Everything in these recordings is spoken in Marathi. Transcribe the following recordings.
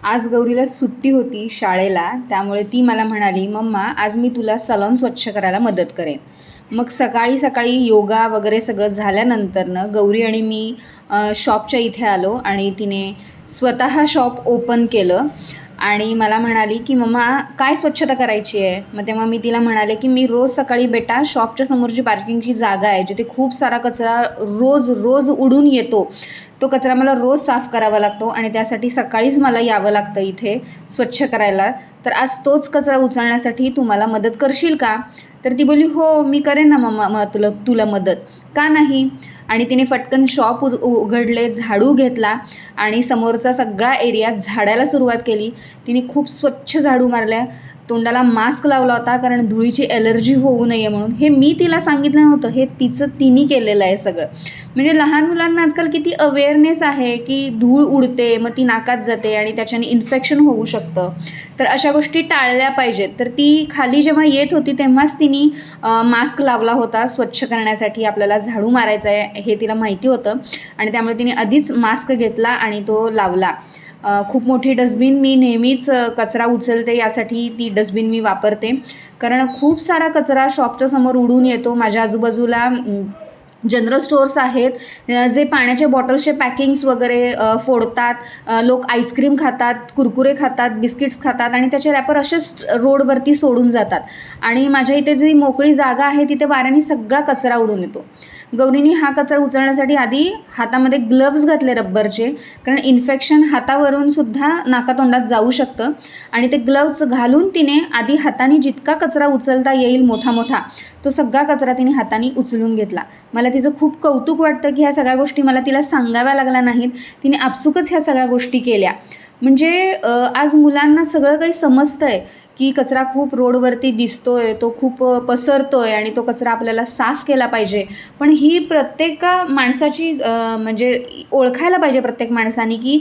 आज गौरीला सुट्टी होती शाळेला, त्यामुळे ती मला म्हणाली, "मम्मा, आज मी तुला सलॉन स्वच्छ करायला मदत करेन." मग सकाळी सकाळी योगा वगैरे सगळं झाल्यानंतरनं गौरी आणि मी शॉपच्या इथे आलो आणि तिने स्वतः शॉप ओपन केलं आणि मला म्हणाली, की "मम्मा, काय स्वच्छता करायची आहे?" मग तेव्हा मी तिला म्हणाले, की "मी रोज सकाळी बेटा शॉपच्या समोरची पार्किंगची जागा आहे, जिथे खूप सारा कचरा रोज रोज उडून येतो. तो कचरा मला रोज साफ करावा लागतो आणि त्यासाठी सकाळीच मला यावं लागतं इथे स्वच्छ करायला. तर आज तोच कचरा उचलण्यासाठी तू मला मदत करशील का?" तर ती बोलली, "हो, मी करेन ना मम्मा, तुला तुला मदत. का नाही?" आणि तिने फटकन शॉप उघडले, झाडू घेतला आणि समोरचा सगळा एरिया झाडायला सुरुवात केली. तिने खूप स्वच्छ झाडू मारल्या. तोंडाला मास्क लावला होता, कारण धुळीची ॲलर्जी होऊ नये म्हणून. हे मी तिला सांगितलं नव्हतं, हे तिने केलेलं आहे सगळं. म्हणजे लहान मुलांना आजकाल किती अवेअरनेस आहे, की धूळ उडते, मग ती नाकात जाते आणि त्याच्याने इन्फेक्शन होऊ शकतं. तर अशा गोष्टी टाळल्या पाहिजेत. तर ती खाली जेव्हा येत होती, तेव्हाच तिने मास्क लावला होता स्वच्छ करण्यासाठी. आपल्याला झाडू मारायचा आहे हे तिला माहिती होतं आणि त्यामुळे तिने आधीच मास्क घेतला आणि तो लावला. खूप मोठी डस्टबिन मी नेहमीच कचरा उचलते यासाठी ती डस्टबिन मी वापरते, कारण खूप सारा कचरा शॉपच्या समोर उडून येतो. माझ्या आजूबाजूला जनरल स्टोअर्स आहेत, जे पाण्याच्या बॉटल्सचे पॅकिंग्स वगैरे फोडतात. लोक आईस्क्रीम खातात, कुरकुरे खातात, बिस्किट्स खातात आणि त्याचे रॅपर असेच रोडवरती सोडून जातात आणि माझ्या इथे जी मोकळी जागा आहे तिथे वाऱ्याने सगळा कचरा उडून येतो. गौरीने हा कचरा उचलण्यासाठी आधी हातामध्ये ग्लव्ज घातले रब्बरचे, कारण इन्फेक्शन हातावरून सुद्धा नाकातोंडात जाऊ शकतं आणि ते ग्लव्ज घालून तिने आधी हाताने जितका कचरा उचलता येईल मोठा मोठा, तो सगळा कचरा तिने हाताने उचलून घेतला. मला तिचं खूप कौतुक वाटतं, की ह्या सगळ्या गोष्टी मला तिला सांगाव्या लागल्या नाहीत. तिने आपसुकच ह्या सगळ्या गोष्टी केल्या. म्हणजे आज मुलांना सगळं काही समजतं आहे, की कचरा खूप रोडवरती दिसतोय, तो खूप पसरतोय आणि तो कचरा आपल्याला साफ केला पाहिजे. पण ही प्रत्येक माणसाची म्हणजे ओळखायला पाहिजे प्रत्येक माणसाने, की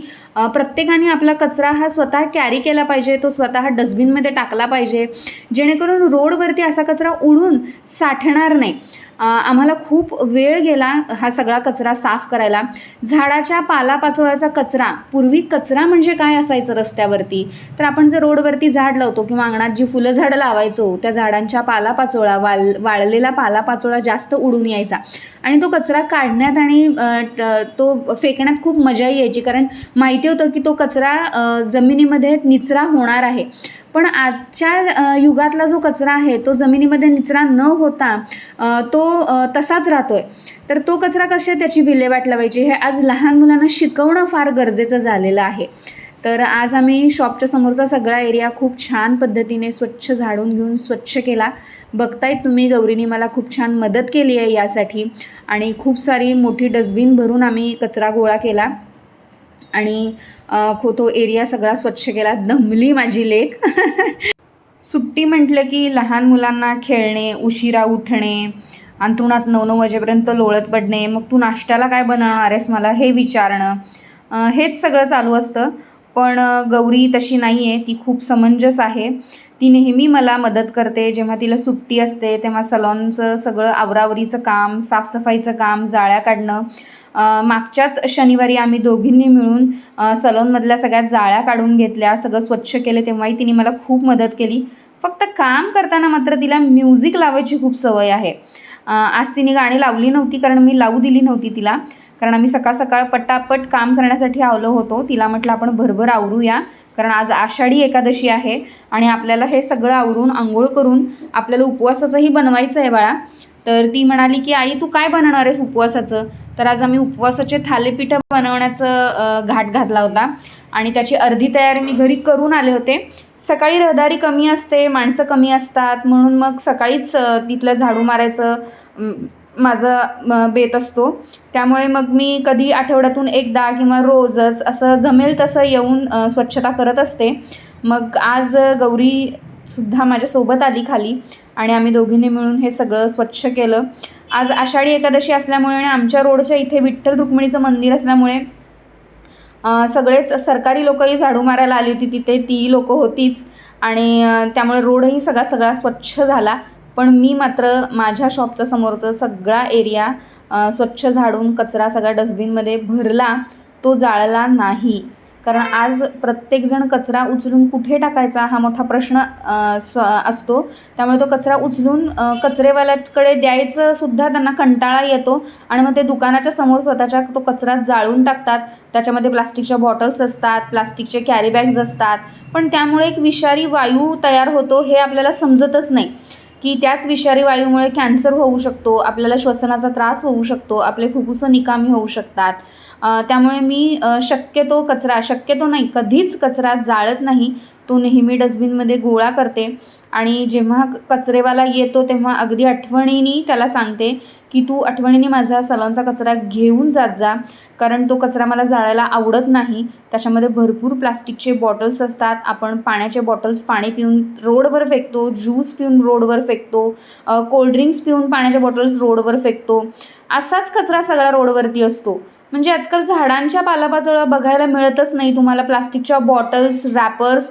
प्रत्येकाने आपला कचरा हा स्वतः कॅरी केला पाहिजे, तो स्वतः डस्टबिनमध्ये टाकला पाहिजे, जेणेकरून रोडवरती असा कचरा उडून साठणार नाही. आम्हाला खूप वेळ गेला हा सगळा कचरा साफ करायला. झाडाच्या पालापाचोळ्याचा कचरा, पूर्वी कचरा म्हणजे काय असायचं रस्त्यावरती, तर आपण जे रोडवरती झाड लावतो किंवा अंगणात जी फुलं झाडं लावायचो, त्या झाडांच्या पालापाचोळा, वाळलेला पालापाचोळा जास्त उडून यायचा आणि तो कचरा काढण्यात आणि तो फेकण्यात खूप मजा यायची, कारण माहिती होतं की तो कचरा जमिनीमध्ये निचरा होणार आहे. पण आजच्या युगातला जो कचरा आहे तो जमिनीमध्ये निचरा न होता तो तसाच राहतोय. तर तो कचरा कशा त्याची विल्हेवाट लावायची हे आज लहान मुलांना शिकवणं फार गरजेचं झालेलं आहे. तर आज आम्ही शॉपच्या समोरचा सगळा एरिया खूप छान पद्धतीने स्वच्छ झाडून घेऊन स्वच्छ केला. बघतायत तुम्ही, गौरीने मला खूप छान मदत केली आहे यासाठी आणि खूप सारी मोठी डस्टबिन भरून आम्ही कचरा गोळा केला आणि तो एरिया सगळा स्वच्छ केला. दमली माझी लेक. सुट्टी म्हटलं की लहान मुलांना खेळणे, उशिरा उठणे, अंथरुणात 9-9 वाजेपर्यंत लोळत पडणे, मग तू नाश्त्याला काय बनवणार आहेस मला हे विचारणं, हेच सगळं चालू असतं. पण गौरी तशी नाही आहे, ती खूप समंजस आहे. ती नेहमी मला मदत करते. जेव्हा तिला सुट्टी असते तेव्हा सलॉनचं सगळं आवरावरीचं काम, साफसफाईचं काम, जाळ्या काढणं. मागच्याच शनिवारी आम्ही दोघींनी मिळून सलॉनमधल्या सगळ्या जाळ्या काढून घेतल्या, सगळं स्वच्छ केले, तेव्हाही तिने मला खूप मदत केली. फक्त काम करताना मात्र तिला म्युझिक लावायची खूप सवय आहे. आज तिने गाणी लावली नव्हती, कारण मी लावू दिली नव्हती तिला, कारण आम्ही सकाळ सकाळ पटापट काम करण्यासाठी आलो होतो. तिला म्हटलं आपण भरभर आवरूया, कारण आज आषाढी एकादशी आहे आणि आपल्याला हे सगळं आवरून आंघोळ करून आपल्याला उपवासाचंही बनवायचं आहे बाळा. तर ती म्हणाली, की आई तू काय बनवणार आहेस उपवासाचं? तर आज आम्ही उपवासाचे थालीपीठं बनवण्याचं घाट घातला होता आणि त्याची अर्धी तयारी मी घरी करून आले होते. सकाळी रहदारी कमी असते, माणसं कमी असतात, म्हणून मग सकाळीच तिथलं झाडू मारायचं माझा बेत असतो. त्यामुळे मग मी कधी आठवड्यातून एकदा किंवा रोजच असं जमेल तसं येऊन स्वच्छता करत असते. मग आज गौरीसुद्धा माझ्यासोबत आली खाली आणि आम्ही दोघींनी मिळून हे सगळं स्वच्छ केलं. आज आषाढी एकादशी असल्यामुळे आणि आमच्या रोडच्या इथे विठ्ठल रुक्मिणीचं मंदिर असल्यामुळे सगळेच सरकारी लोकंही झाडू मारायला आली होती तिथे, ती लोकं होतीच आणि त्यामुळे रोडही सगळा स्वच्छ झाला. पण मी मात्र माझ्या शॉपच्या समोरचा सगळा एरिया स्वच्छ झाडून कचरा सगळा डस्टबिनमध्ये भरला, तो जाळला नाही. कारण आज प्रत्येकजण कचरा उचलून कुठे टाकायचा हा मोठा प्रश्न असतो. त्यामुळे तो कचरा उचलून कचरेवाल्याकडे द्यायचं सुद्धा त्यांना कंटाळा येतो आणि मग ते दुकानाच्या समोर स्वतःच्या तो कचरा जाळून टाकतात. त्याच्यामध्ये प्लास्टिकच्या बॉटल्स असतात, प्लास्टिकचे कॅरी बॅग्स असतात, पण त्यामुळे एक विषारी वायू तयार होतो हे आपल्याला समजतच नाही की त्याच विषारी वायूमुळे कॅन्सर होऊ शकतो, आपल्याला श्वसनाचा त्रास होऊ शकतो, आपले फुफ्फुसं निकामी होऊ शकतात. त्यामुळे मी शक्यतो नाही, कधीच कचरा जाळत नाही. तो नेहमी डस्टबिनमध्ये गोळा करते आणि जेव्हा कचरेवाला येतो तेव्हा अगदी आठवणीने त्याला सांगते की तू आठवणीने माझा सलॉनचा कचरा घेऊन जात जा, कारण तो कचरा मला जाळायला आवडत नाही. त्याच्यामध्ये भरपूर प्लास्टिकचे बॉटल्स असतात. आपण पाण्याचे बॉटल्स पाणी पिऊन रोडवर फेकतो, ज्यूस पिऊन रोडवर फेकतो, कोल्ड्रिंक्स पिऊन पाण्याच्या बॉटल्स रोडवर फेकतो. असाच कचरा सगळा रोडवरती असतो. म्हणजे आजकाल झाडांच्या पालापाचोळा बघायला मिळतच नाही तुम्हाला. प्लास्टिकच्या बॉटल्स, रॅपर्स,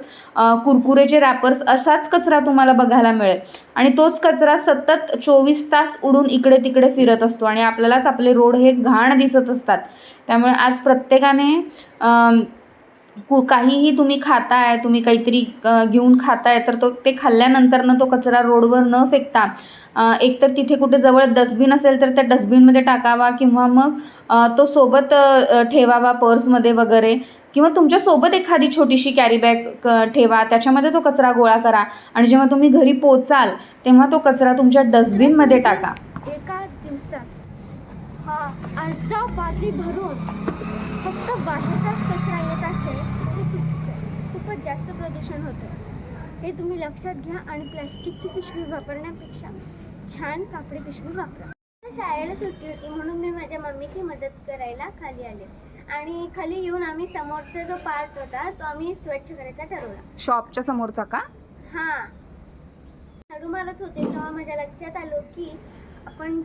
कुरकुरेचे रॅपर्स असाच कचरा तुम्हाला बघायला मिळेल आणि तोच कचरा सतत 24 तास उडून इकडे तिकडे फिरत असतो आणि आपल्यालाच आपले रोड हे घाण दिसत असतात. त्यामुळे आज प्रत्येकाने काहीही तुम्ही खाताय, तुम्ही काहीतरी घेऊन खाताय तर ते खाल्ल्यानंतरनं तो कचरा रोडवर न फेकता एकतर तिथे कुठे जवळ डस्टबिन असेल तर त्या डस्टबिनमध्ये टाकावा किंवा मग तो सोबत ठेवावा पर्समध्ये वगैरे, किंवा तुमच्यासोबत एखादी छोटीशी कॅरी बॅग ठेवा, त्याच्यामध्ये तो कचरा गोळा करा आणि जेव्हा तुम्ही घरी पोचाल तेव्हा तो कचरा तुमच्या डस्टबिनमध्ये टाका. एका दिवसात अर्धा बादली भरून फक्त बाहेरचाच कचरा येत असेल हे चुकीचं आहे. खूपच जास्त प्रदूषण होतं, हे तुम्ही लक्षात घ्या. आणि प्लॅस्टिकची पिशवी वापरण्यापेक्षा छान कापडी पिशवी वापरा. शाळेला सुट्टी होती म्हणून मी माझ्या मम्मीची मदत करायला खाली आले आणि खाली येऊन आम्ही समोरचा जो पार्क होता तो आम्ही स्वच्छ करायचा ठरवला. शॉपच्या समोरचा का? हां, झाडू मारत होते तेव्हा माझ्या लक्षात आलं की आपण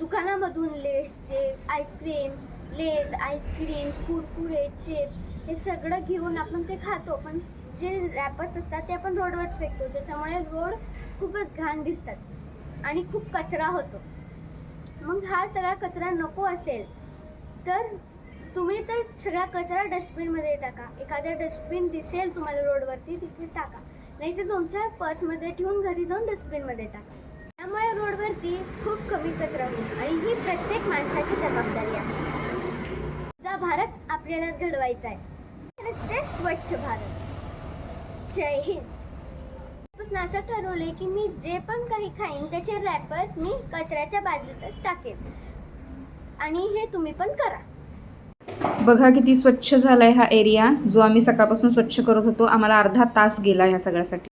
दुकानामधून लेस आईस्क्रीम्स, कुरकुरे, चिप्स हे सगळं घेऊन आपण ते खातो, पण जे रॅपर्स असतात ते आपण रोडवरच फेकतो, ज्याच्यामुळे रोड खूपच घाण दिसतात आणि खूप कचरा होतो. मग हा सगळा कचरा नको असेल तर तुम्ही तर सगळा कचरा डस्टबिनमध्ये टाका. एखादा डस्टबिन दिसेल तुम्हाला रोडवरती तिथे टाका, नाही तर तुमच्या पर्समध्ये ठेवून घरी जाऊन डस्टबिनमध्ये टाका. त्यामुळे रोडवरती खूप कमी कचरा होईल आणि ही प्रत्येक माणसाची जबाबदारी आहे. जा भारत आपल्यालाच घडवायचा आहे, स्वच्छ भारत. जय हिंद. असं ठरवले की मी जे पण काही खाईन त्याचे रॅपर्स मी कचऱ्याच्या बाजूतच टाकेन आणि हे तुम्ही पण करा. बघा किती स्वच्छ झालाय हा एरिया जो आम्ही सकाळपासून स्वच्छ करत होतो. आम्हाला अर्धा तास गेला ह्या सगळ्यासाठी.